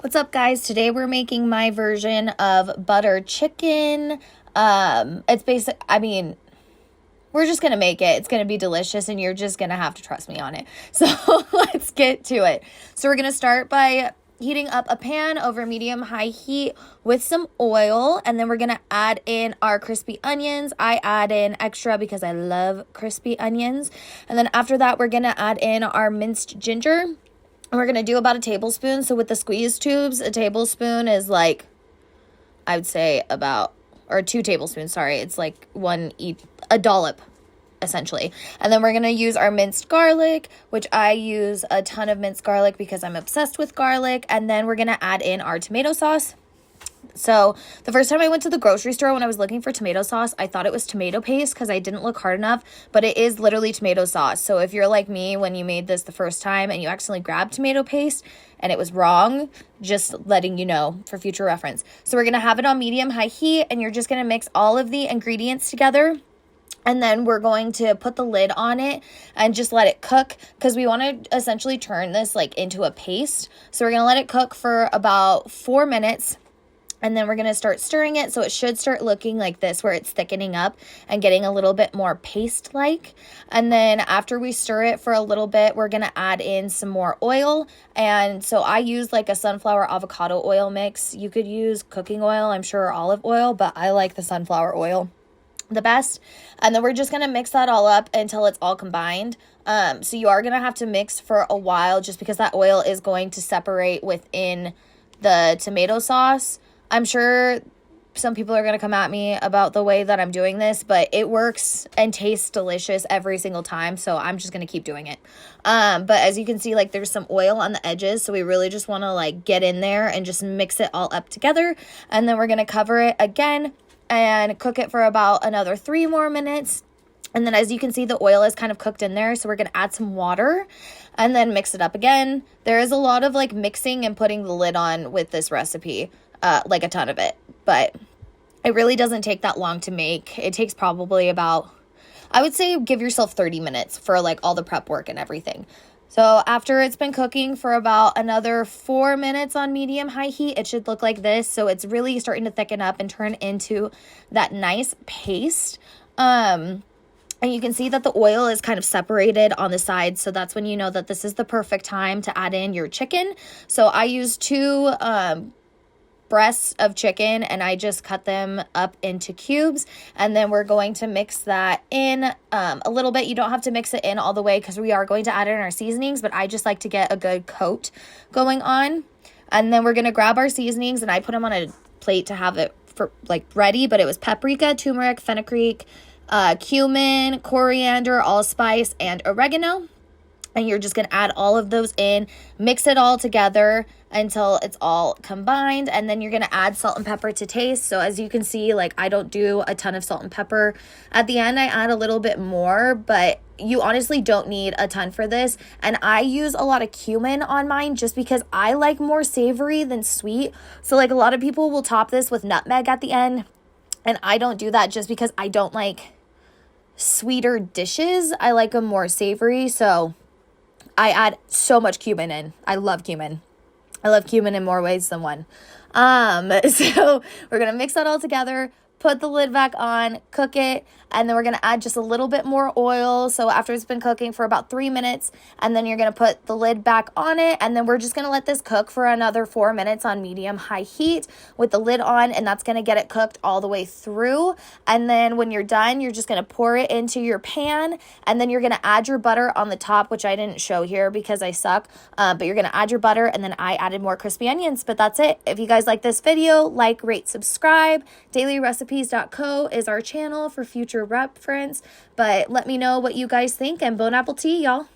What's up, guys? Today we're making my version of butter chicken. It's basic. We're just gonna make it. It's gonna be delicious, and you're just gonna have to trust me on it. So let's get to it. So we're gonna start by heating up a pan over medium-high heat with some oil, and then we're gonna add in our crispy onions. I add in extra because I love crispy onions. And then after that, we're gonna add in our minced ginger. And we're going to do about a tablespoon. So with the squeeze tubes, a tablespoon is like, I would say or 2 tablespoons, sorry. It's like a dollop, essentially. And then we're going to use our minced garlic, which I use a ton of minced garlic because I'm obsessed with garlic. And then we're going to add in our tomato sauce. So the first time I went to the grocery store when I was looking for tomato sauce, I thought it was tomato paste because I didn't look hard enough, but it is literally tomato sauce. So if you're like me, when you made this the first time and you accidentally grabbed tomato paste and it was wrong, just letting you know for future reference. So we're going to have it on medium-high heat, and you're just going to mix all of the ingredients together. And then we're going to put the lid on it and just let it cook because we want to essentially turn this like into a paste. So we're going to let it cook for about 4 minutes. And then we're going to start stirring it. So it should start looking like this, where it's thickening up and getting a little bit more paste-like. And then after we stir it for a little bit, we're going to add in some more oil. And so I use like a sunflower avocado oil mix. You could use cooking oil, I'm sure, or olive oil, but I like the sunflower oil the best. And then we're just going to mix that all up until it's all combined. So you are going to have to mix for a while just because that oil is going to separate within the tomato sauce. I'm sure some people are going to come at me about the way that I'm doing this, but it works and tastes delicious every single time, so I'm just going to keep doing it. But as you can see, like, there's some oil on the edges, so we really just want to like get in there and just mix it all up together. And then we're going to cover it again and cook it for about another 3 more minutes. And then as you can see, the oil is kind of cooked in there, so we're going to add some water and then mix it up again. There is a lot of like mixing and putting the lid on with this recipe. Like a ton of it, but it really doesn't take that long to make. It takes probably about, I would say, give yourself 30 minutes for like all the prep work and everything. So after it's been cooking for about another 4 minutes on medium-high heat, it should look like this. So it's really starting to thicken up and turn into that nice paste. And you can see that the oil is kind of separated on the sides. So that's when you know that this is the perfect time to add in your chicken. So I use 2 breasts of chicken, and I just cut them up into cubes. And then we're going to mix that in a little bit. You don't have to mix it in all the way because we are going to add in our seasonings, but I just like to get a good coat going on. And then we're going to grab our seasonings, and I put them on a plate to have it for like ready, but it was paprika, tumeric, fenugreek, cumin, coriander, allspice, and oregano. And you're just going to add all of those in, mix it all together until it's all combined. And then you're going to add salt and pepper to taste. So as you can see, like, I don't do a ton of salt and pepper. At the end, I add a little bit more, but you honestly don't need a ton for this. And I use a lot of cumin on mine just because I like more savory than sweet. So like a lot of people will top this with nutmeg at the end. And I don't do that just because I don't like sweeter dishes. I like them more savory. So I add so much cumin in. I love cumin. I love cumin in more ways than one. So we're going to mix that all together, put the lid back on, cook it, and then we're going to add just a little bit more oil. So after it's been cooking for about 3 minutes, and then you're going to put the lid back on it, and then we're just going to let this cook for another 4 minutes on medium-high heat with the lid on, and that's going to get it cooked all the way through. And then when you're done, you're just going to pour it into your pan, and then you're going to add your butter on the top, which I didn't show here because I suck, but you're going to add your butter, and then I added more crispy onions, but that's it. If you guys like this video, like, rate, subscribe. dailyrecipes.co is our channel for future reference, but let me know what you guys think, and bon appetit, y'all.